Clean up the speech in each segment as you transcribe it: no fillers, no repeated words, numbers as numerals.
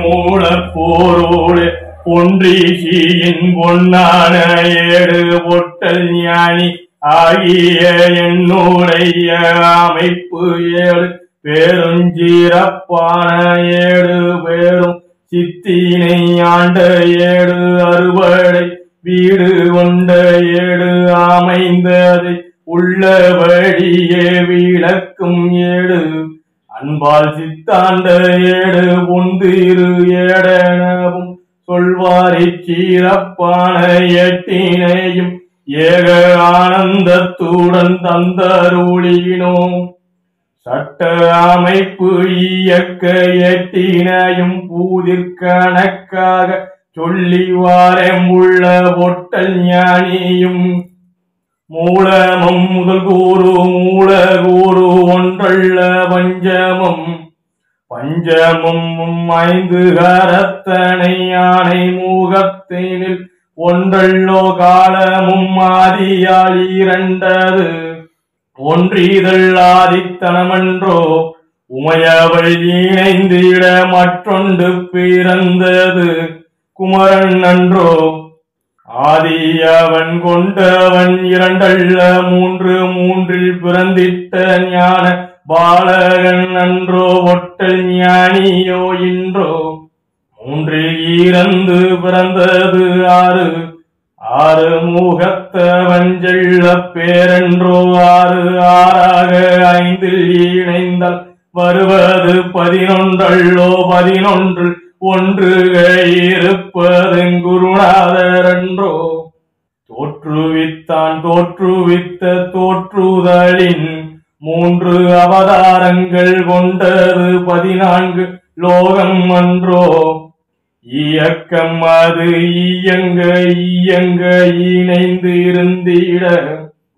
மூலப்போரோடு பொன்றீசியின் பொன்னான ஏடு பொட்டல் ஞானி ஆகிய என்னுடைய அமைப்பு ஏடு பெருஞ்சிறப்பான ஏடு பேரும் சித்தினை ஆண்ட ஏடு அறுவடை வீடு கொண்ட ஏடு அமைந்ததை உள்ளபடியே விளக்கும் ஏடு அன்பால் சித்தாண்ட ஏடு பொந்திரு ஏடனவும் சொல்வாரை சீரப்பான எட்டினையும் ஏக ஆனந்தத்துடன் தந்தருளினோம். சட்ட அமைப்பு இயக்க எட்டினையும் பூதிற்கணக்காக சொல்லி வாரம் உள்ள பொட்டல் ஞானியும் மூலமும் முதல் கூறு மூல கூறு ஒன்றல்ல பஞ்சமும் பஞ்சமும் ஐந்து கரத்தனை யானை மூகத்தினில் ஒன்றல்லோ காலமும் ஆதியால் இரண்டது ஒன்றிதழ் ஆதித்தனமன்றோ உமையவள் இணைந்திட மற்றொன்று பிறந்தது குமரன் அன்றோ ஆதியவன் கொண்டவன் இரண்டல்ல மூன்று மூன்றில் பிறந்திட்ட ஞான பாலகன் அன்றோ பொட்டல் ஞானியோ இன்றோ மூன்றில் இறந்து பிறந்தது ஆறு ஆறு முகத்தவன் செல்ல பேரன்றோ ஆறு ஆறாக ஐந்தில் இணைந்தால் வருவது 11 11 ஒன்று இருப்பதன் குருநாதர் என்றோ தோற்றுவித்தான் தோற்றுவித்த தோற்றுதலின் 3 அவதாரங்கள் கொண்டது 14 லோகம் அன்றோ இயக்கம் அது இயங்க இயங்க இணைந்து இருந்திட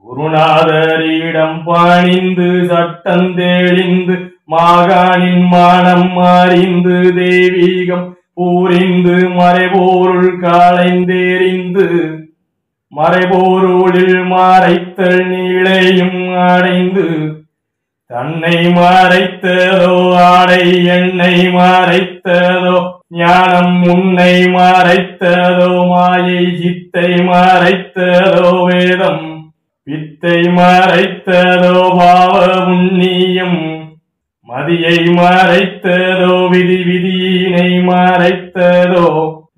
குருநாதரிடம் பணிந்து சட்டம் தெளிந்து மாகாணின் மானம் அறிந்து தெய்வீகம் பூரிந்து மறைபொருள் காலைந்தெறிந்து மறைபொருளில் மறைத்தல் நிலையும் அடைந்து தன்னை மறைத்ததோ ஆடை என்னை மறைத்ததோ ஞானம் உன்னை மறைத்ததோ மாயை சித்தை மறைத்ததோ வேதம் வித்தை மறைத்ததோ பாவ புண்ணியம் மதியை மறைத்ததோ விதி விதியினை மறைத்ததோ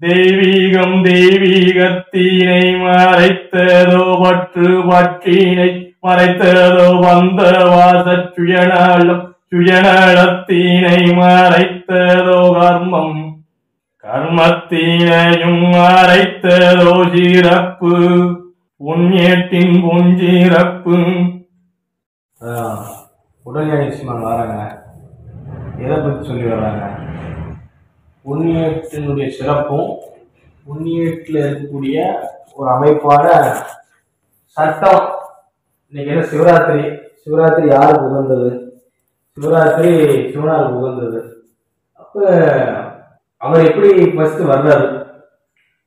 தெய்வீகம் தெய்வீகத்தினை மறைத்ததோ பற்று பற்றினை மறைத்ததோ வந்த வாச சுயநலம் சுயநலத்தினை மறைத்ததோ கர்மம் கர்மத்தினையும் மறைத்ததோ சிறப்பு புண்ணியத்தின் பொஞ்சிறப்பு. உடல்நிலை வராங்க, எதை பற்றி சொல்லி வர்றாங்க? புண்ணியத்தினுடைய சிறப்பும் புண்ணியத்தில் இருக்கக்கூடிய ஒரு அமைப்பான சட்டம். இன்னைக்கு என்ன சிவராத்திரி, சிவராத்திரி யாருக்கு உகந்தது? சிவராத்திரி சிவனாருக்கு உகந்தது. அப்ப அவர் எப்படி ஃபர்ஸ்ட் வர்றாரு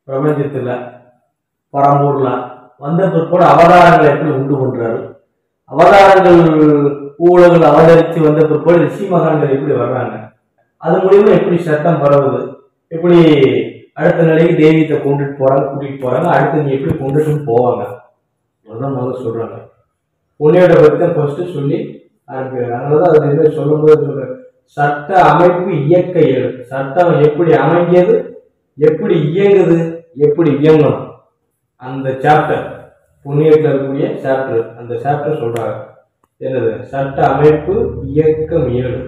பிரபஞ்சத்துல பரம்பூர்ல வந்த பிற்பாடு அவதாரங்களை எப்படி உண்டு பண்றாரு? அவதாரங்கள் ஊழல்கள் அவதரித்து வந்த பிற்பாடு ரிஷி மகான்கள் எப்படி வர்றாங்க? அது மூலியமா எப்படி சட்டம் பரவுது? எப்படி அடுத்த நிலைக்கு தெய்வீகத்தை கொண்டுட்டு போறாங்க, கூட்டிட்டு போறாங்க, அடுத்து நீ எப்படி கொண்டுட்டு போவாங்க? அதுதான் முதல்ல சொல்றாங்க. புண்ணியோட பற்றி தான் ஃபர்ஸ்ட் சொல்லி அதுக்கு அதனாலதான் அது என்ன சொல்லும்போது சொல்றேன், சட்ட அமைப்பு இயக்க ஏழு. சட்டம் எப்படி அமைஞ்சது, எப்படி இயங்குது, எப்படி இயங்கணும், அந்த சாப்டர் புண்ணியத்தில் இருக்கக்கூடிய சாப்டர், அந்த சாப்டர் சொல்றாங்க. என்னது? சட்ட அமைப்பு இயக்கம் ஏழு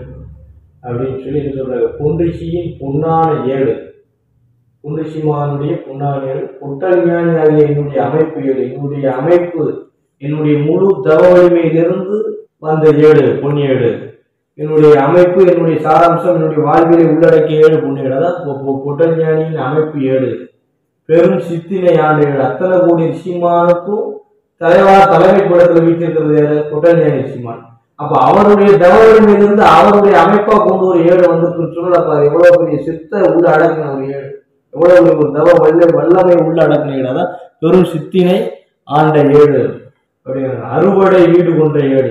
அப்படின்னு சொல்லி என்ன சொல்றாங்க? பொன்றிஷியின் பொன்னான ஏழு, பொன்றிஷி மகானுடைய பொன்னான ஏழு, பொட்டல் ஞானி ஆகிய என்னுடைய அமைப்பு ஏழு. என்னுடைய அமைப்பு என்னுடைய முழு தவ வலிமையிலிருந்து வந்த ஏழு பொன்னியேடு. என்னுடைய அமைப்பு என்னுடைய சாராம்சம் என்னுடைய வாழ்விலை உள்ளடக்கிய ஏழு பொன்னியேடு. அதான் பொட்டல் ஞானியின் அமைப்பு ஏழு. பெரும் சித்தினை ஆண்டு ஏழு. அத்தனை கோடி ரிஷிமானுக்கும் தலைமை படத்துல வீட்டிருக்கிறது பொட்டல் ஞானி ரிஷிமான். அப்ப அவருடைய தவறுமையிலிருந்து அவருடைய அமைப்பா கொண்டு ஒரு ஏழு வந்துருக்குன்னு சொன்னா அப்ப எவ்வளவு பெரிய சித்த உள்ள அடக்கின ஒரு ஏழு, எவ்வளவு ஒரு தவ வல்லமை உள்ள அடக்கின ஏழு. அதான் பெரும் சித்தினை ஆண்ட ஏழு அப்படிங்கிற அறுவடை வீடு கொண்ட ஏழு.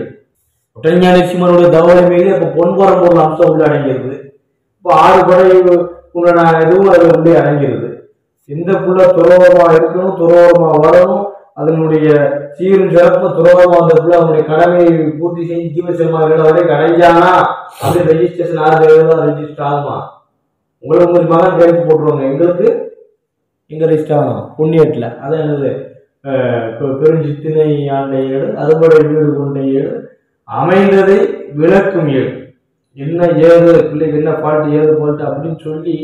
பொட்டல் ஞானி ரிஷிமானுடைய தவ வலிமையிலே அப்ப பொன்பரம்பொருள் அம்சம் உள்ள அடங்கியிருது. இப்போ 6 படை உண்டான இதுவும் அது உள்ளே அடங்கிடுது. எந்த புள்ள துரோகமா இருக்கணும், துரோகமா வரணும், அதனுடைய சீரும் சிறப்பு துரோகமா அந்த புள்ள அவனுடைய கடமையை பூர்த்தி செஞ்சு ஜீவசர்மா வரைக்கும் அடைஞ்சானா அப்படி ரெஜிஸ்ட்ரேஷன் 6 ரெஜிஸ்டர் ஆகுமா? உங்களுக்கு ஒரு மகன் கைது போட்டுருவாங்க, எங்களுக்கு எங்க ரெஜிஸ்டர் ஆகணும் புண்ணியத்தில். அதான் என்னது பெருஞ்சித்தினை ஆண்ட ஏடு, அதுபோல வீடு கொண்ட ஏடு, அமைந்ததை விளக்கும் ஏடு. என்ன ஏது பிள்ளைக்கு என்ன பாட்டு ஏது பாட்டு அப்படின்னு சொல்லி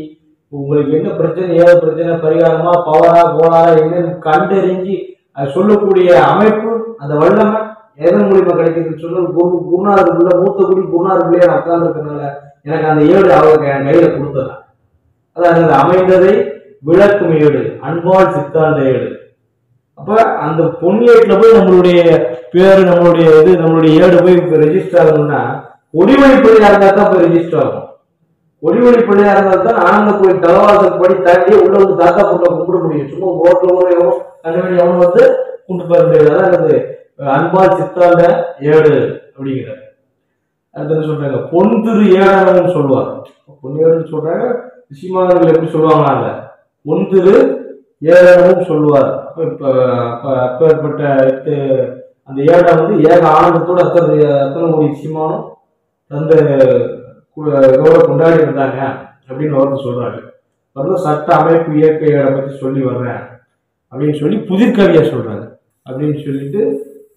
உங்களுக்கு என்ன பிரச்சனை, ஏது பிரச்சனை, பரிகாரமா பவரா கோளாரா என்னன்னு கண்டறிஞ்சு அது சொல்லக்கூடிய அமைப்பு, அந்த வல்லமை எதன் மூலியமா கிடைக்குதுன்னு சொல்ல குருநாதருக்குள்ள மூத்த குடி குருநாதருக்குள்ளே நான் உட்கார்ந்துருக்கனால எனக்கு அந்த ஏடு அவருக்கு என் கையில கொடுத்ததான். அதாவது அந்த அமைந்ததை விளக்கும் ஏடு, அன்பால் சித்தாந்த ஏடு. அப்ப அந்த பொன்னியேட்டுல போய் நம்மளுடைய பேரு, நம்மளுடைய இது, நம்மளுடைய ஏடு போய் ரெஜிஸ்டர் ஆகணும்னா ஒடிவழி பிள்ளையா இருந்தா தான் போய் ரெஜிஸ்டர் ஆகும். ஒடிவழி பிள்ளையா இருந்தா தான் ஆனந்த கோயில் தலைவாசல் படி தாண்டி உள்ள வந்து தாத்தா கூட்ட கும்பிட முடியும். சும்மா ரோட்ல கூட எவனும் கண்ணவெளி எவனும் வந்து கூட்டு போக முடியாது. அதான் அன்பால் சித்தாந்த ஏடு அப்படிங்கிறார். அடுத்து சொல்றாங்க பொன் திரு ஏழானவன் சொல்லுவார். பொன்னியேடுன்னு சொல்றாங்க, ரிஷிமார்கள் எப்படி சொல்லுவாங்க, பொன் திரு ஏழனும் சொல்லுவார். அப்பேற்பட்ட அந்த ஏழை வந்து ஏக ஆனந்தத்தோட அத்தனை கோடி சீமானும் தந்த இதோட கொண்டாடி இருந்தாங்க அப்படின்னு ஒருத்தர் சொல்றாங்க. சட்ட அமைப்பு இயற்கை ஏழை பத்தி சொல்லி வர்றேன் அப்படின்னு சொல்லி புதிர்கவியா சொல்றாங்க. அப்படின்னு சொல்லிட்டு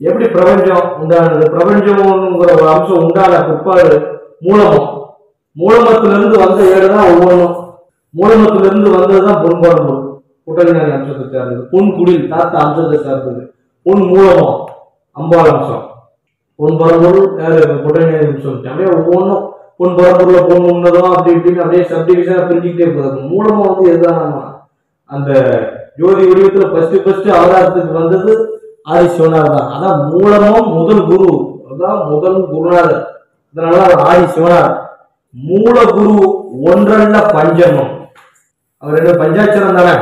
எப்படி பிரபஞ்சம் உண்டானது, பிரபஞ்சம்ங்கிற ஒரு அம்சம் உண்டான பிற்பாடு மூலமத்திலிருந்து வந்த ஏடுதான் ஒவ்வொன்றும். மூலமத்திலிருந்து வந்ததுதான் பொன்பரம்பொருள், குட்டலினாரி அம்சத்தை சார்ந்தது. பொன் குடில் தாத்தா அம்சத்தை சார்ந்தது. பொன் மூலமம் அம்பாள் அம்சம். பொன் பரம்பொருள் குட்டலினாரி அம்சம். அப்படியே ஒவ்வொன்றும் பொன் பரம்பொருள பொன் உன்னதம் அப்படி இப்படின்னு அப்படியே சப்டிவிஷனா பிரிஞ்சுக்கிட்டே போகுது. மூலமும் வந்து எதுதான் அந்த ஜோதி வடிவத்துல ஃபர்ஸ்ட் அவதாரத்துக்கு வந்தது ஆதி சிவனார் தான். அதான் மூலமும் முதல் குரு, அதான் முதல் குருநாதர். அதனால ஆதி சிவனார் மூல குரு ஒன்றல்ல பஞ்சமம். அவர் என்ன பஞ்சாட்சரம் தானே,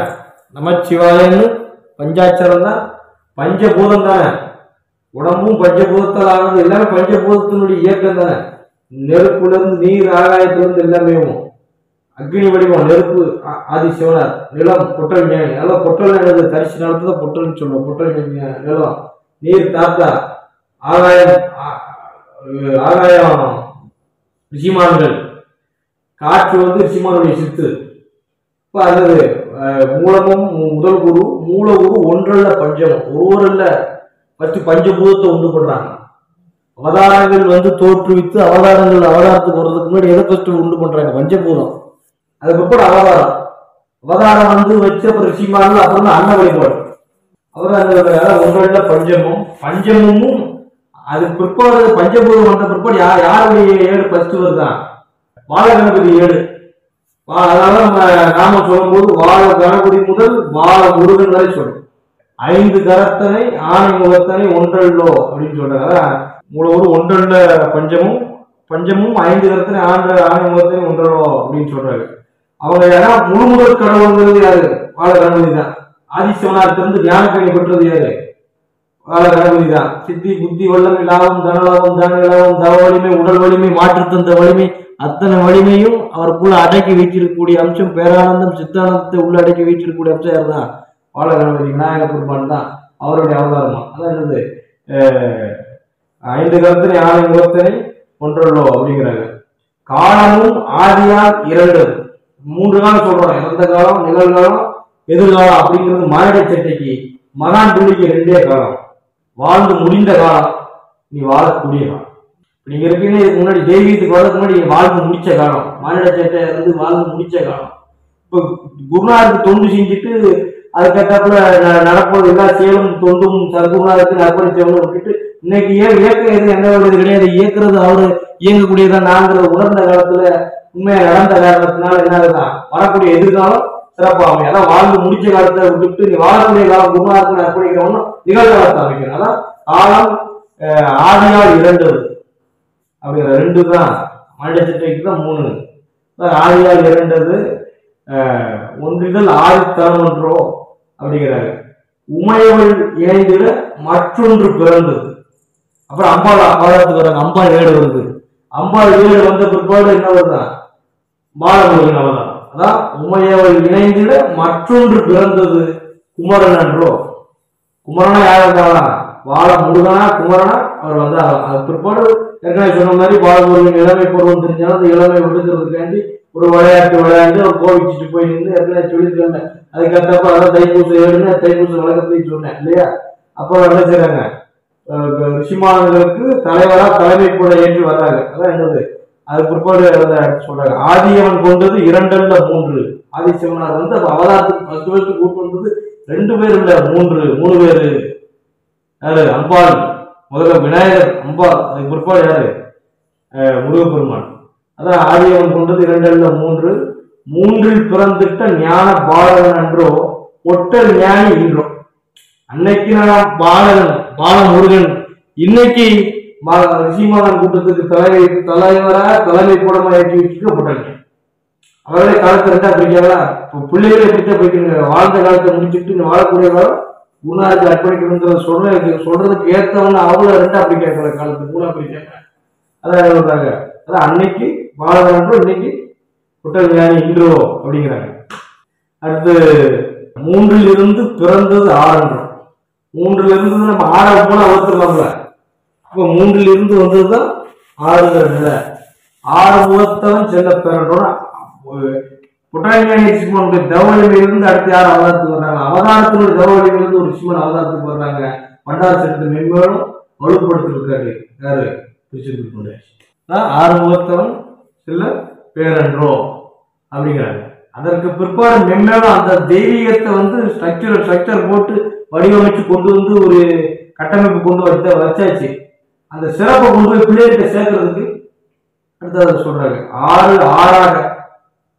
நமச்சிவாயன்னு பஞ்சாட்சரம் தான், பஞ்சபூதம் தானே, உடம்பும் பஞ்சபூதத்தால் ஆனது, எல்லாமே பஞ்சபூதத்தினுடைய இயக்கம் தானே. நெருப்புல இருந்து நீர், ஆகாயத்திலிருந்து எல்லாமே அக்னி வடிவம் நெருப்பு ஆதி சிவனார். நிலம் பொட்டல் ஞானி, அதெல்லாம் பொட்டல் எனது தரிசி நிலத்துல பொட்டல்னு சொல்லுவோம். பொட்டல் நிலம், நீர் தாத்தா, ஆகாயம் ரிஷிமான்கள், காற்று வந்து ரிஷிமானுடைய சித்து. இப்ப அது மூலமும் முதல் குரு, மூல குரு ஒன்றல்ல பஞ்சமம், ஒருவர் இல்ல ஃபர்ஸ்ட் பஞ்சபூதத்தை உண்டு பண்றாங்க. அவதாரங்கள் வந்து தோற்றுவித்து அவதாரத்துக்கு வர்றதுக்கு முன்னாடி எதை ஃபர்ஸ்ட் உண்டு பண்றாங்க, பஞ்சபூதம். அதுக்கப்புறம் அவதாரம் வந்து வச்ச அப்புறம் ரிஷிமான்கள், அப்புறம் தான் அன்ன வழிபாடு. அவர் அந்த ஒன்றல்ல பஞ்சமும் அதுக்கு பிற்பாடு பஞ்சபூதம் வந்த பிற்பாடு யாருடைய ஏடு ஃபர்ஸ்ட் வருதான், வாழ கணபதி ஏடு. அதனால நாம சொல்லும் போது வாழ கணபதி முதல் வாழ முருகன் வரை சொல்லும். 5 கரத்தனை ஆணை முகத்தனை ஒன்றல்லோ அப்படின்னு சொல்றாங்க. மூலவரு ஒன்றல்ல பஞ்சமும் 5 கரத்தனை ஆணை முகத்தனை ஒன்றல்லோ அப்படின்னு சொல்றாங்க. அவங்க யாரா முழுமுதல் கடவுள்ங்கிறது யாரு, வாழ கணபதி தான். ஆதிசிவனார்த்திலிருந்து ஞானக்கணி பெற்றது யாரு, வாழ கணபதி தான். சித்தி புத்தி வல்லமை லாபம் தனலாபம் தானலாபம் தவ வலிமை உடல் வலிமை மாற்றுத்தந்த வலிமை அத்தனை வலிமையும் அவருக்குள்ள அடக்கி வைத்திருக்கக்கூடிய அம்சம் பேரானந்தம் சித்தானந்தத்தை உள்ள அடக்கி வைத்திருக்கக்கூடிய அம்சம் யார் தான், வாழ கணபதி விநாயக பெருமான் தான். அவருடைய அவதாரமா அதான் என்னது 5 கரத்தனை ஆணை முகத்தனை ஒன்றல்லோ அப்படிங்கிறாங்க. காலமும் ஆதியால் 2, 3 காலம் சொல்றோம். இறந்த காலம், நிகழ்காலம், எதிர்காலம் அப்படிங்கிறது மானிட சட்டைக்கு மகான் துணிக்கு 2 காலம். வாழ்ந்து முடிந்த காலம், நீ வாழக்கூடிய காலம். நீங்க இருக்கீங்க இதுக்கு முன்னாடி தெய்வீகத்துக்கு வரதுக்கு முன்னாடி நீங்க வாழ்ந்து முடிச்ச காலம், மானிட சட்டை இருந்து வாழ்ந்து முடிச்ச காலம். இப்போ குருநாதருக்கு தொண்டு செஞ்சுட்டு அதுக்கேற்றாப்புல நடப்பது எல்லா செயலும் தொண்டும் சர்க்குருநாதருக்கு அர்ப்பணிச்சவங்க விட்டுட்டு இன்னைக்கு இயக்கம் எது என்ன வருது கிடையாது, இயக்குறது அவரு இயங்கக்கூடியதான் நாங்கிறத உணர்ந்த காலத்துல உண்மையா நடந்த காரணத்தினால என்னதான் வரக்கூடிய எதிர்காலம் சிறப்பாகும். அதான் வாழ்ந்து முடிச்ச காலத்தை விட்டுட்டு நீ வாழக்கூடிய காலம் குருநாதருக்கு அர்ப்பணிக்கிறவங்க நிகழ்காலத்தை அமைக்கணும். அதான் காலம் ஆதியால் 2 அப்படிங்கிற 2 தான். மனித சிட்டைக்கு தான் 3. ஆதியால் 2 ஒன்றிதழ் ஆதித்தரம் ஒன்றோ அப்படிங்கிறாங்க. உமையவள் இணைந்திட மற்றொன்று பிறந்தது. அப்புறம் அம்பாள் அவதாரத்துக்கு வராங்க. அம்பாள் 7 வருது. அம்பாள் 7 வந்த பிற்பாடு என்ன வருதான், பாலமுருகன் அவதாரம். அதான் உமையவள் இணைந்திட மற்றொன்று பிறந்தது குமரன் என்றோ. குமரனா யார் இருந்தாங்களா? பாலமுருகனா குமரனா அவர் வந்து அது பிற்பாடு ஏற்கனவே சொன்ன மாதிரி பாலமுருகன் இளமை பருவம் தெரிஞ்சாலும் அந்த இளமை விடுக்கிறதுக்காண்டி ஒரு விளையாட்டு விளையாண்டு அவர் கோவிச்சுட்டு போய் நின்று ஏற்கனவே சொல்லியிருக்காங்க. அதுக்கேற்றப்ப அதான் தைப்பூசம் ஏழுன்னு தைப்பூசம் விளக்கத்தையும் சொன்னேன் இல்லையா? அப்போ என்ன செய்யறாங்க, ரிஷிமானங்களுக்கு தலைவரா தலைமை கூட ஏற்றி வர்றாங்க. அதான் என்னது அது பிற்பாடு சொல்றாங்க. ஆதியவன் கொண்டது 2 அல்ல 3. ஆதிசிவனார் வந்து அவதாரத்துக்கு ஃபர்ஸ்ட் கூட்டு வந்தது 2 பேர் இல்ல 3 பேரு. யாரு? அம்பாள். முதல்ல விநாயகர், அம்பாள். அதுக்கு பிற்பாடு யாரு? முருகப்பெருமான். அதான் ஆதியவன் கொண்டது 2 அல்ல 3. 3ல் பிறந்துட்ட ஞான பாலகன் என்றோ ஒட்டல் ஞானி இன்றோ. அன்னைக்கு நான் பாலமுருகன், இன்னைக்கு ரிஷிமாதன் கூட்டத்துக்கு தலைவரா தலைமை கூடமா ஏற்றி வச்சுக்கப்பட்டாங்க. அவர்களே காலத்தை 2ஆ பிரிக்காங்களா? பிள்ளைகளே எப்படித்தான் போய்க்கணுங்க. வாழ்ந்த காலத்தை முடிச்சுட்டு வாழக்கூடிய காலம் குருநாதருக்கு அர்ப்பணிக்கணுங்கிறத சொல்றதுக்கு ஏற்றவங்க அவ்வளவு 2ஆ பிரிக்காங்க. காலத்தை 3ஆ பிரிக்காங்க. அதான் சொல்றாங்க. அதான் அன்னைக்கு பாலகன் என்றோ இன்னைக்கு ஒட்டல் ஞானி இன்றோ அப்படிங்கிறாங்க. அடுத்து 3ல் இருந்து பிறந்தது 6. 3ல் இருந்து நம்ம 6 போனா ஒருத்தர்லாம்ல. இப்ப 3ல் இருந்து வந்ததுதான் 6ங்கிற நிலை. 6 முகத்தவன் செல்ல பிறன்றோம். புட்டாயனுடைய தவவலிமையிலிருந்து அடுத்து யார் அவதாரத்துக்கு வர்றாங்க? அவதாரத்தினுடைய தவவலிமையிலிருந்து ஒரு ரிஷிமன் அவதாரத்துக்கு வர்றாங்க. பண்டார செலுத்து மென்மேலும் வலுப்படுத்திருக்காரு. யாரு? திருச்செந்தூர். 6 முகத்தவன் செல்ல பேரன்றோ அப்படிங்கிறாங்க. அதற்கு பிற்பாடு மென்மேலும் அந்த தெய்வீகத்தை வந்து ஸ்ட்ரக்சர் போட்டு வடிவமைச்சு கொண்டு வந்து ஒரு கட்டமைப்பு கொண்டு வச்சாச்சு. அந்த சிறப்பை கொண்டு போய் பிள்ளைகிட்ட சேர்க்கறதுக்கு அடுத்தது சொல்றாங்க.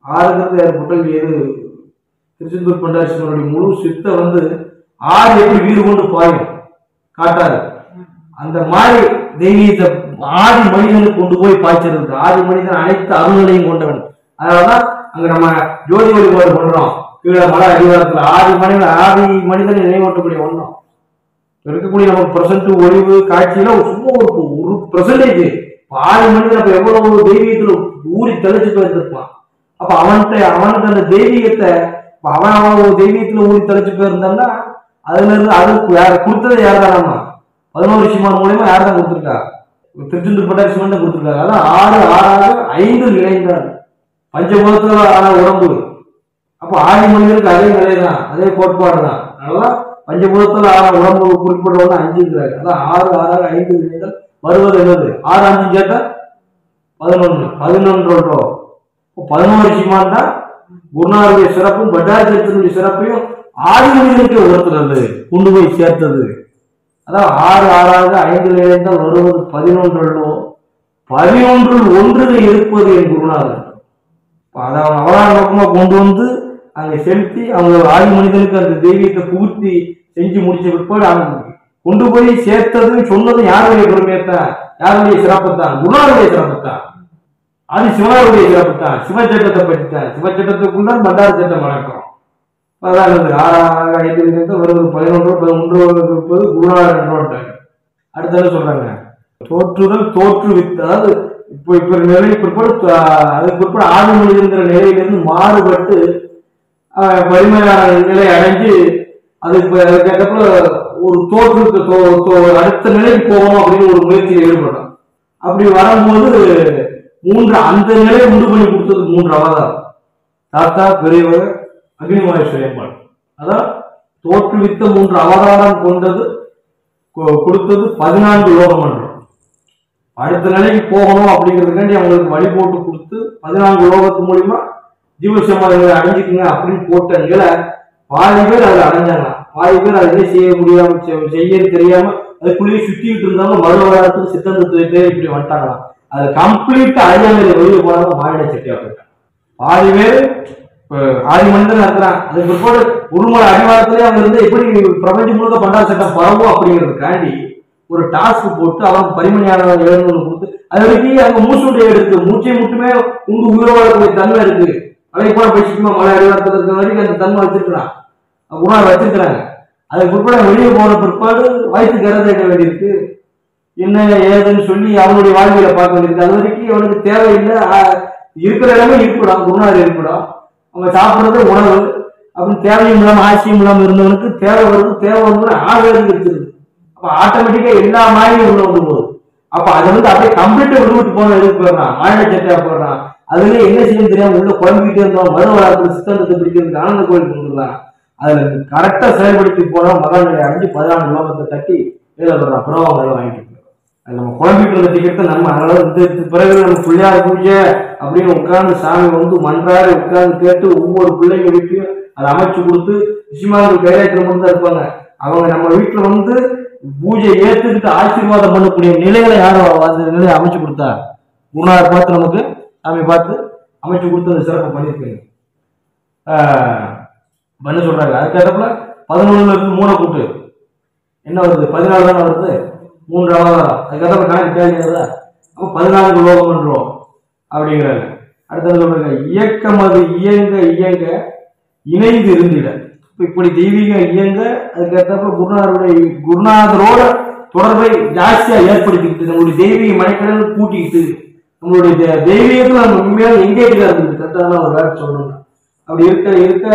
6ங்கிறது ஏற்பட்டது எது? திருச்செந்தூர் பண்டாரேஸ்வரனுடைய முழு சித்தை வந்து 6 எப்படி வீடு கொண்டு பாயும் காட்டாரு. அந்த மாதிரி தெய்வீகத்தை ஆதி மனிதனுக்கு கொண்டு போய் பாய்ச்சிருக்கு. ஆதி மனிதன் அனைத்து அருள்களையும் கொண்டவன். அதனாலதான் அங்க நம்ம ஜோதி வழிபாடு பண்றோம். கீழே மலை அடிவாரத்துல ஆதி மனிதனை நினைவூட்டக்கூடிய ஒன்றும் இருக்கக்கூடிய நம்ம பிரசன்ட் ஒளிவு காட்சியில சும்மா ஒரு பெர்சன்டேஜ் ஆதி மனிதன் அப்ப எவ்வளவு தெய்வீகத்துல ஊறி தெளிச்சுட்டு வந்திருப்பான். அப்ப அவனுக்கு அந்த தெய்வீகத்தை அவன் தெய்வீகத்துல ஊறி தெளிச்சு போயிருந்தான்னா அதுல இருந்து அதுக்கு யார் கொடுத்தது? யார்தான்? நம்ம 11 ரிஷிமான் மூலமா யார் தான் கொடுத்துருக்கா? திருச்செந்தூர் பண்டாரேஸ்வரன் தான் கொடுத்துருக்காரு. அதான் 6 5 இணைந்தார் பஞ்சபூதத்துல ஆன உடம்பு. அப்போ ஆதி மனிதனுக்கு அதே நிலைதான், அதே கோட்பாடு தான். அதனாலதான் பஞ்சபூதத்துல ஆன உடம்பு குறிப்பிடுறவங்க 5ங்கிறாரு. அதான் 6 5 இணைந்தால் வருவது என்னது? 6 5 சேர்த்தா 11. 11 ரிஷிமான் தான் குருநாதருடைய சிறப்பும் பட்டாரேஸ்வரனுடைய சிறப்பையும் ஆதி மனிதனுக்கு உணர்த்துறது, கொண்டு போய் சேர்த்தது. அதான் 6 5 இணைந்தால் வருவது 11. 11ல் 1 இருப்பது என் குருநாதர். அதை அவதார நோக்கமா கொண்டு வந்து அங்க செலுத்தி அவங்க ஆதி மனிதனுக்கு அந்த தெய்வீகத்தை பூர்த்தி செஞ்சு முடிச்ச பிற்பாடு அவங்க கொண்டு போய் சேர்த்தது சொன்னது யாருடைய பெருமையத்தான்? யாருடைய சிறப்புத்தான்? குருநாதருடைய சிறப்புத்தான். ஆதி சிவனாருடைய சிறப்புத்தான். சிவச்சட்டத்தை பற்றித்தான். சிவச்சட்டத்துக்குள்ளான் பண்டார சட்டம் வழக்கம். அதான் 6 5 இணைந்தால் வருவது 11 11 இருப்பது குருநாதர் என்றோன்ட்டாங்க. அடுத்த சொல்றாங்க தோற்றுதல் தோற்றுவித்து. அதாவது இப்ப நிலை பிற்பாடு அதுக்கு பிற்பாடு ஆதி மனிதங்கிற நிலையிலிருந்து மாறுபட்டு வலிமையான நிலை அடைஞ்சு அதுக்கப்புறம் ஒரு தோற்றுக்கு அடுத்த நிலைக்கு போகணும் அப்படின்னு ஒரு முயற்சியில் ஈடுபடும். அப்படி வரும்போது அந்த நிலையை உண்டு பண்ணி கொடுத்தது 3 அவதாரம். தாத்தா, பெரியவர், அக்னிமகேஸ்வரியம்பாள். அதான் தோற்றுவித்த 3 அவதாரம் கொடுத்தது 14 லோகமன்றம். அடுத்த நிலைக்கு போகணும் அப்படிங்கிறதுக்காண்டி அவங்களுக்கு வழி போட்டு கொடுத்து 14 லோகத்து மூலியமா ஜீவசமாதிகளை அடைஞ்சிக்குங்க அப்படின்னு போட்ட நிலை பாதி பேர் அதில் அடைஞ்சாங்க. பாதி பேர் அதை செய்ய முடியாம செய்ய தெரியாம அதுக்குள்ளேயே சுத்திக்கிட்டு இருந்தாலும் மறுவாரத்துக்கு சித்தந்தத்தை இப்படி வந்துட்டாங்களாம். அது கம்ப்ளீட்டா அழியாமலை வெளியே போனாலும் மாநில சட்டியா போயிட்டாங்க. பாதி பேர் ஆதி மனிதன் இருக்கிறான். அதுக்கு பிற்பாடு உருமலை அடிவாரத்திலே அவங்க இருந்து எப்படி பிரபஞ்சம் முழுக்க பண்டார சட்டம் பரவும் அப்படிங்கிறதுக்காண்டி ஒரு டாஸ்க் போட்டு அவனுக்கு பரிமணியான எழுதுன்னு கொடுத்து அது வரைக்கும் அங்க மூச்சுடைய எடுத்து மூச்சை மட்டுமே உண்டு உயிரோட தன்மை இருக்கு. அதை கூட பேசிக்குமா மலை அடிவாரத்தில் இருக்கிற வரைக்கும் அந்த தன்மை வச்சிருக்கிறான், குணம் வச்சிருக்கிறாங்க. அதுக்கு பிற்பாடு வெளியே போன பிற்பாடு வயிற்றுக்கு இறந்து வைக்க வேண்டியிருக்கு. என்ன ஏதுன்னு சொல்லி அவனுடைய வாழ்வியலை பார்க்க வேண்டியிருக்கு. அது வரைக்கும் அவனுக்கு தேவையில்லை. இருக்கிற இடமே இருப்பிடும், குருநாதர் இருப்பிடும். அவங்க சாப்பிடுறது உணவு அப்படின்னு தேவையும் இல்லாம ஆட்சியும் இல்லாம இருந்தவனுக்கு தேவை வருது, தேவை வந்து ஆவேதம் இருக்குது. அப்ப ஆட்டோமேட்டிக்கா எல்லா மாயும் உள்ள வந்து போகுது. அப்ப அதை வந்து அப்படியே கம்ப்ளீட்டா விடுவிட்டு போன எதுக்கு போயிடுறான், மாநில சட்டையா போயிடுறான். அதுல என்ன செய்யணும் தெரியாம உள்ள குழம்பிக்கிட்டே இருந்தோம். மறுவாரத்துல சித்தாந்தத்தை பிடிக்கிறதுக்கு ஆனந்த கோயிலுக்கு வந்துடுறான். அதுல கரெக்டா செயல்படுத்தி போனா மகாநிலை அடைஞ்சு 14 லோகத்தை தட்டி வேலை வர்றான். அப்புறம் அவங்க வாங்கிட்டு அது நம்ம குழம்பிட்டு இருந்த டிக்கெட்டை நம்ம அதனால பிறகு நம்ம பிள்ளையார் பூஜை அப்படின்னு உட்கார்ந்து சாமி வந்து மன்றாறு உட்கார்ந்து கேட்டு ஒவ்வொரு பிள்ளைங்க வீட்டையும் அதை அமைச்சு கொடுத்து விஷயமாக கையாற்றம் தான் இருப்பாங்க. அவங்க நம்ம வீட்டுல வந்து பூஜை ஏத்துக்கிட்டு ஆசீர்வாதம் பண்ணக்கூடிய நிலைகளை யாரும் அந்த நிலையை அமைச்சு கொடுத்தா குருநாதர் பார்த்து நமக்கு சாமி பார்த்து அமைச்சு கொடுத்து அந்த சிறப்பு பண்ணியிருக்கீங்க பண்ண சொல்றாங்க. அதுக்கேற்றப்பல 11ல இருந்து 3 கூட்டு என்ன வருது, 14 தானே வருது, 3 அவதாரம். அதுக்கேற்ற கணக்கு தேவையா, அப்போ 14 லோகம் பண்றோம் அப்படிங்கிறாங்க. அடுத்தது சொல்றாங்க இயக்கம் அது இயங்க இயங்க இணைந்து இருந்திட. இப்படி தெய்வீக இயங்க அதுக்கேற்றப்ப குருநாதரோட தொடர்பை ஜாஸ்தியா ஏற்படுத்திக்கிட்டு நம்மளுடைய தெய்வீக மனைக்கடல் கூட்டிக்கிட்டு நம்மளுடைய தெய்வீகத்துல நம்ம உண்மையாக எங்கேஜா இருந்தது. கரெக்டான ஒரு வேலை சொல்லணும். அப்படி இருக்க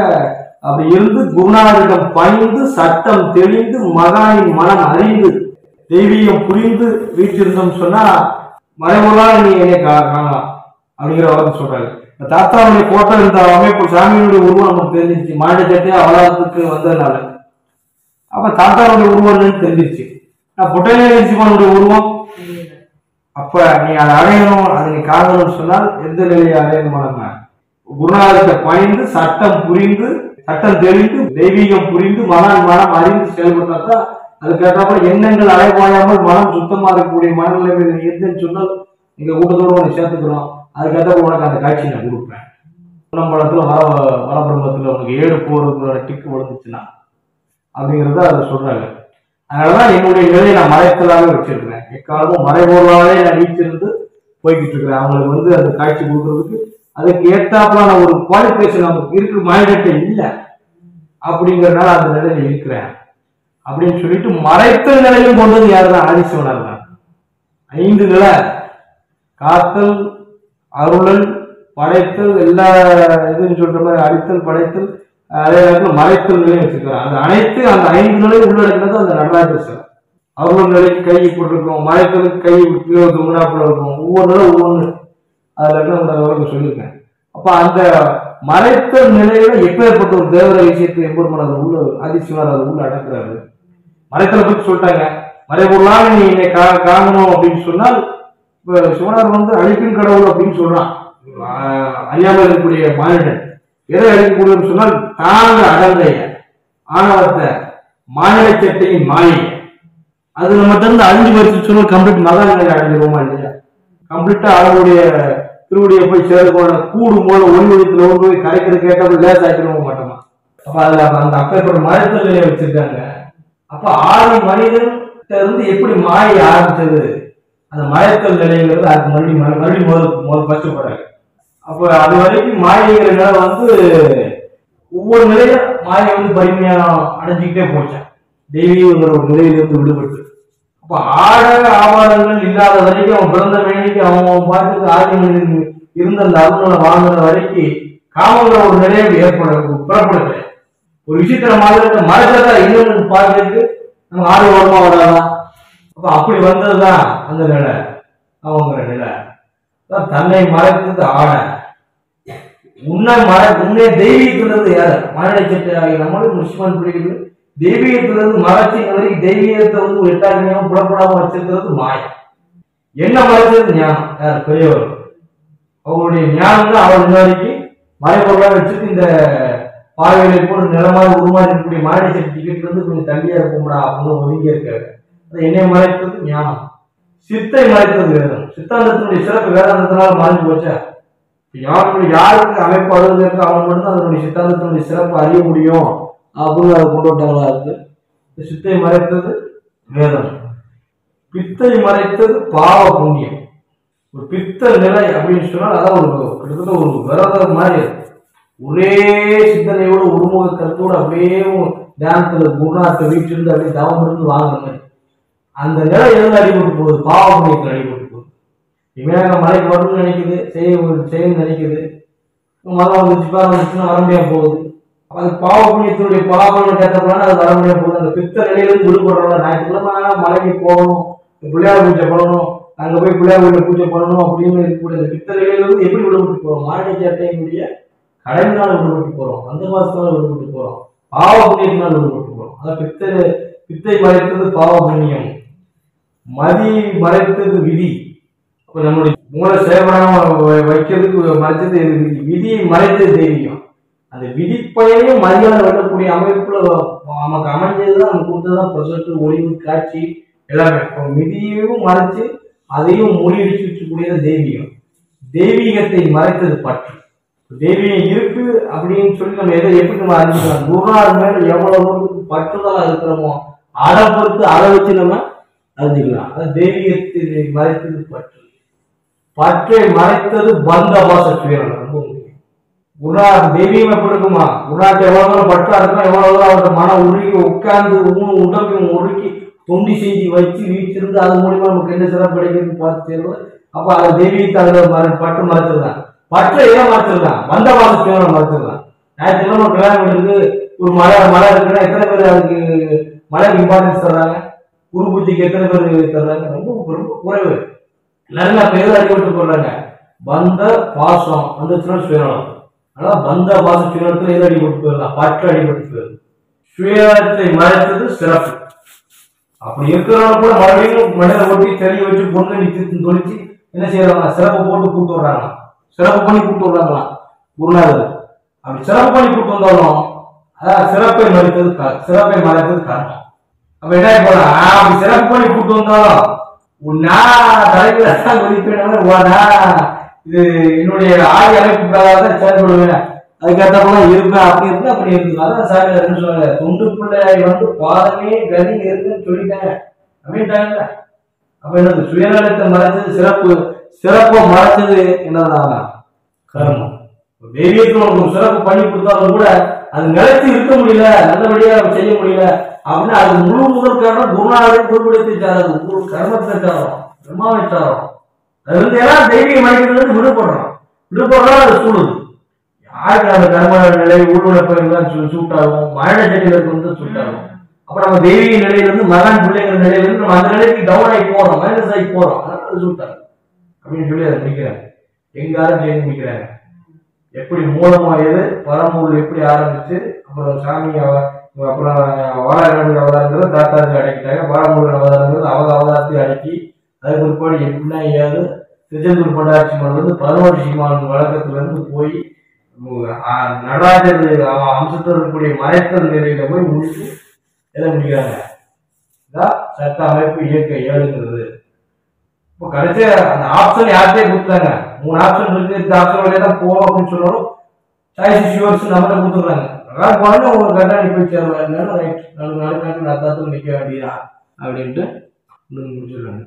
அப்படி இருந்து குருநாதரிடம் பணிந்து சட்டம் தெளிந்து மகானின் மனம் அறிந்து தெய்வீகம் புரிந்து வீட்டிருந்தோம் சொன்னா மறைமுறையாக நீ என்னை காணலாம் அப்படிங்கிற வார்த்தை சொல்றாங்க. தாத்தாவுடைய போட்டோ இருந்த அமைப்பு சாமியினுடைய உருவம் நமக்கு தெரிஞ்சிருச்சு. மாநில சட்டையா அவலாரத்துக்கு வந்ததுனால அப்ப தாத்தாவுடைய உருவம் தெரிஞ்சிருச்சு. புட்டேசிமானுடைய உருவம் அப்ப நீ அதை அடையணும், அதை நீ காணணும்னு சொன்னால் எந்த நிலையை அடையணுமா, குருநாதத்தை பணிந்து சட்டம் புரிந்து சட்டம் தெரிந்து தெய்வீகம் புரிந்து மனம் அறிந்து செயல்பட்டாதான் அதுக்கேற்றாப்புல எண்ணங்கள் அலைபாயாமல் மனம் சுத்தமா இருக்கக்கூடிய மனநிலைமையில் நீ இருந்துன்னு சொன்னால் எங்க கூட்டத்தோடு உனக்கு சேர்த்துக்கிறோம். அதுக்கேற்ற உனக்கு அந்த காட்சி நான் கொடுப்பேன். படத்துல வளபிரமத்துல உனக்கு 7 போறதுக்குள்ள டிக்கு விழுந்துச்சுன்னா அப்படிங்கிறத அதை சொல்றாங்க. அதனாலதான் என்னுடைய நிலையை நான் மறைத்தலாக வச்சிருக்கிறேன். எக்காலமும் மறைபொருளாவே நான் வீட்டிலிருந்து போய்கிட்டு இருக்கிறேன். அவங்களுக்கு வந்து அந்த காட்சி கொடுக்கறதுக்கு அதுக்கு ஏற்றாப்புலான ஒரு குவாலிஃபிகேஷன் நமக்கு இருக்கு, மாநிலத்தை இல்லை அப்படிங்கறதுனால அந்த நிலையில இருக்கிறேன் அப்படின்னு சொல்லிட்டு மறைத்தல் நிலையும் கொண்டது யாருதான், ஆதிசிவனார் தான். 5 நிலை காத்தல் அருளல் படைத்தல் எல்லா இதுன்னு சொல்ற மாதிரி அடித்தல் படைத்தல் அதே நேரத்தில் மறைத்தல் நிலையும் வச்சிருக்காரு. அது அனைத்து அந்த 5 நிலையும் உள்ளடக்கிறது அந்த நடராஜர் சார். அருள் நிலைக்கு கை இப்படி இருக்கும், மறைத்தலுக்கு கை முன்னாப்புல இருக்கும், ஒவ்வொரு நிலை ஒவ்வொன்று அதுல சொல்லியிருக்கேன். அப்ப அந்த மறைத்தல் நிலையில எப்பேற்பட்ட ஒரு தேவர விஷயத்தை எம்பெருமான் அது உள்ள ஆதிசிவனார் அது உள்ள அடக்குறாரு. மறைத்தலை பற்றி சொல்லிட்டாங்க. மறைபொருளாக நீ என்னை காணணும் அப்படின்னு சொன்னால் இப்ப சிவனார் வந்து அழிக்கும் கடவுள் அப்படின்னு சொல்றான். அறியாமல் இருக்கக்கூடிய மாநிலம் எதை அழிக்கக்கூடியன்னு சொன்னால் தாங்க அடங்கைய ஆணவத்தை மாநில சட்டையின் மாயை அது நம்ம இருந்து அழிஞ்சு பறிச்சு சொன்னால் கம்ப்ளீட் மகாநிலை அடைஞ்சிருவோமா இல்லையா? கம்ப்ளீட்டா அவருடைய திருவடியை போய் சேர்க்கணும். கூடும் போல ஒளிவெளித்துல போய் கரைக்கிற கேட்டால் லேஸ் ஆக்கிடுவோம் மாட்டோமா? அப்ப அதுல அந்த அப்பேற்பட்ட மறைத்தல் நிலையை வச்சிருக்காங்க. அப்ப ஆதி மனிதன் இருந்து எப்படி மாயை ஆரம்பிச்சது அந்த மறைத்தல் நிலைங்கிறது அதுக்கு மறுபடியும் முதல் கஷ்டப்படுறாங்க. அப்ப அது வரைக்கும் மாயைங்கிற நிலை வந்து ஒவ்வொரு நிலையில மாயை வந்து பரிமையான அடைஞ்சிக்கிட்டே போச்சான் தெய்வீகங்கிற ஒரு நிலையிலிருந்து விடுபட்டு. அப்ப ஆபாரங்கள் இல்லாத வரைக்கும் அவன் பிறந்த வேலைக்கு அவன் பார்த்துட்டு ஆதி மனிதன் இருந்த அந்த அருணனை வாழ்ந்த வரைக்கும் காமங்கிற ஒரு நிலையை புறப்படுத்த ஒரு விஷயத்துல மாதிரி மறைச்சதா இன்னொன்று பார்க்கறதுக்கு நம்ம ஆர்வமா வராதான். அப்ப அப்படி வந்ததுதான் அந்த நிலை அவங்கிற நிலை தன்னை மறைத்தது ஆட உன்னே தெய்வீகத்திலிருந்து யாரு மரண சட்டை ஆகிய நம்மளும் முஸ்லிமான் பிடிக்கிறது தெய்வீகத்திலிருந்து மறைச்சி வரைக்கும் தெய்வீகத்தை வந்து ஒரு எட்டாக புறப்படாம வச்சிருக்கிறது மாயம். என்ன மறைச்சது ஞானம் யார் பெரியவர் அவங்களுடைய ஞானம் தான் அவர் முன்னாடிக்கு மறைப்பொருளாக வச்சுட்டு இந்த பார்வைகளை போல நிலமாக உருமாறி இருக்கக்கூடிய மாநில சக்தி டிக்கெட்ல இருந்து கொஞ்சம் தள்ளியா இருக்கும்டா அப்படின்னு ஒதுங்கி இருக்காரு. என்னை மறைத்தது ஞானம், சித்தை மறைத்தது வேதம். சித்தாந்தத்தினுடைய சிறப்பு வேதாந்தத்தினால மறைஞ்சு போச்சா? யாருக்கு அமைப்பு அழுது இருக்கு அவங்க மட்டும் அதனுடைய சித்தாந்தத்தினுடைய சிறப்பு அறிய முடியும் அப்படின்னு அதை கொண்டு விட்டாங்களா இருக்கு. சித்தை மறைத்தது வேதம், பித்தை மறைத்தது பாவ புண்ணியம். ஒரு பித்த நிலை அப்படின்னு சொன்னால் அதான் ஒரு கிட்டத்தட்ட ஒரு விரதம் மாதிரி ஒரே சிந்தனையோட ஒருமுக கருத்தோடு அப்படியே தியானத்துல குருநாத்தை வீட்டிலிருந்து அப்படியே தவம் இருந்து வாங்குற மாதிரி அந்த நிலை எதுல அடிபட்டு போகுது? பாவ புண்ணியத்தில் அடிபட்டு போகுது. இமயமலை மலைக்கு வரணும்னு நினைக்குது, செய்யணும்னு நினைக்குது. மதம் வந்துச்சுன்னா வர முடியாம போகுது. அது பாவ புண்ணியத்தினுடைய பலாபலன் கேட்டப்படான அது வர முடியாம போகுது. அந்த பித்த நிலையிலிருந்து விடுபடுறோம்ல, ஞாயிற்றுக்கிழமை மலைக்கு போகணும், பிள்ளையார் பூஜை பண்ணணும், அங்க போய் பிள்ளையார் வீட்டை பூஜை பண்ணணும் அப்படின்னு இருக்கக்கூடிய அந்த பித்த நிலையிலிருந்து எப்படி விடுபட்டு போறோம்? மாநில சேட்டையினுடைய கடமையினால விடுபட்டு போறோம், அந்த மாசத்தினால விடுபட்டு போறோம், பாவ புண்ணியத்தினால விடுபட்டு போறோம். அதான் பித்தை மறைத்தது பாவ புண்ணியம், மதி மறைத்தது விதி. அப்ப நம்மளுடைய மூளை செயல்படாம வைக்கிறதுக்கு மறைச்சது விதியை மறைத்தது தெய்வீகம். அந்த விதிப்பயனையும் மரியாதை வெல்லக்கூடிய அமைப்புல நமக்கு அமைஞ்சதுதான், நம்ம கொடுத்ததுதான் ப்ரொசெக்ட், ஒளிவு, காட்சி எல்லாமே. விதியையும் மறைச்சு அதையும் மொழியடிச்சு வச்சக்கூடியது தெய்வீகம். தெய்வீகத்தை மறைத்தது பற்று. தெய்வீகம் இருக்கு அப்படின்னு சொல்லி நம்ம எப்படி நம்ம அறிஞ்சுக்கலாம்? குருநாதர் மேல எவ்வளவு பற்றுதலா இருக்கிறோமோ அதை பொறுத்து அதை வச்சு நம்ம அறிஞ்சுக்கலாம். அது தெய்வீகத்தை மறைத்தது பற்று. பற்றை மறைத்தது பந்த பாச சுயம். ரொம்ப முக்கியம். குருநாதர் தெய்வீகம் எப்படி இருக்குமா? குருநாதர் எவ்வளவு பற்றா இருக்கும், எவ்வளவு அவரோட மன உருகி உட்கார்ந்து உடம்பையும் உருக்கி தொண்டி செஞ்சு வச்சு வீச்சிருந்து அது மூலியமா நமக்கு என்ன சிறப்பு கிடைக்கிறது பார்த்து சேருவோம். அப்ப அதை தெய்வீகத்தை அதில் பற்று மறைச்சிருந்தான். பற்றை ஏன் மறைச்சிருந்தான்? பந்த பாச சுயம் மறைச்சிருந்தான். ஞாயிற்றுக்கிழமை ஒரு கல்யாணம் இருக்கு, ஒரு மழை இருக்குன்னா எத்தனை பேர் அதுக்கு மழைக்கு இம்பார்ட்டன்ஸ் தர்றாங்க? குரு பூஜைக்கு எத்தனை பேர் தர்றாங்க? ரொம்ப ரொம்ப குறைவு. நிறைய பேர் அடிபட்டு போடுறாங்க. பந்த பாசம் அந்த சுயநலம். ஆனா பந்த பாச சுயநலத்துல எது அடிபட்டு போயிடலாம்? பற்று அடிபட்டு போயிடும். சுயநலத்தை மறைத்தது சிறப்பு. அப்படி இருக்கிறவங்க கூட மறுபடியும் மனித ஓட்டி தெளிய வச்சு பொண்ணு நிறுத்தி தொழிச்சு என்ன செய்யறாங்க? சிறப்பு போட்டு கூட்டு வர்றாங்க, சிறப்பு பண்ணி கூட்டு வர்றாங்களா குருநாதர். அப்படி சிறப்பு பண்ணி கூட்டு வந்தாலும் அதான் சிறப்பை மறைத்தது காரணம். அப்ப என்ன போலாம்? அப்படி சிறப்பு பண்ணி கூட்டு வந்தாலும் தலைவர் இது என்னுடைய ஆதி அமைப்பு பிரகாரம் செயல்படுவேன், அதுக்கேற்றப்பெல்லாம் இருப்பேன், அப்படி இருக்கு அப்படி இருக்கு. அதான் சார் என்ன சொல்றாங்க, தொண்டு பிள்ளை வந்து பாதமே கதி இருக்குன்னு சொல்லிட்டாங்க அப்படின்ட்டாங்க. அப்ப என்னது? சுயநலத்தை மறைச்சது சிறப்பை மறைச்சது என்னதான்? கர்மம். தெய்வீகத்தில் ஒரு சிறப்பு பண்ணி கொடுத்தாலும் கூட அது நிலைத்து இருக்க முடியல, நல்லபடியா செய்ய முடியல அப்படின்னா அது முழு முதல் காரணம் குருநாதரை குறிப்பிடத்தை சாராது, ஒரு கர்மத்தை சாரம், பிரம்மாவை சாரம். அது வந்து எல்லாம் தெய்வீக மனிதர்கள் விடுபடுறோம் அது சூடுது. யாருக்கு அந்த கர்ம நிலை உள்நுழைப்பு சூட்டாகும், மரண செடிகளுக்கு வந்து சூட்டாகும். அப்ப நம்ம தெய்வீக நிலையிலிருந்து மகன் பிள்ளைங்கிற நிலையிலிருந்து நம்ம அந்த நிலைக்கு டவுன் ஆகி போறோம், மைனஸ் ஆகி போறோம். அதனால அது சூட்டாகும் அப்படின்னு சொல்லி அதை முடிக்கிறாங்க. எங்காரும் செய்து முடிக்கிறாங்க. எப்படி மூலமாயது பரம்பூர் எப்படி ஆரம்பிச்சு அப்புறம் சாமி அப்புறம் வாழ அவதாரங்கிறது தாத்தாருக்கு அடக்கிட்டாங்க, பாரம்பூர் அவதாரங்கிறது அவதாரத்தை அடக்கி அதுக்கு பிற்பாடு எப்படின்னா ஏதாவது திருச்செந்தூர் பண்டாட்சி மன்றது 18 சீமான் வழக்கத்துல இருந்து போய் நடராஜர் அம்சத்தில் இருக்கக்கூடிய மறைத்தல் நிலையில போய் முடிச்சு எதை முடிக்கிறாங்க? இதான் சட்ட அமைப்பு இயக்க ஏழுங்கிறது. இப்போ கடைசியா அந்த ஆப்ஷன் யார்கிட்டே கொடுத்தாங்க? 3 ஆப்ஷன் இருக்கு, இந்த ஆப்ஷன் வழியா தான் போவோம் அப்படின்னு சொன்னாலும் சாய்ஸ் ஷுவர்ஸ் நம்மகிட்ட கொடுத்துருக்காங்க. அதான் போனா ஒரு கண்ணாடி போய் சேருவாங்க, ரைட் 4 நாளைக்கு நான் நிற்க வேண்டியதா அப்படின்ட்டு முடிச்சிடுறாங்க.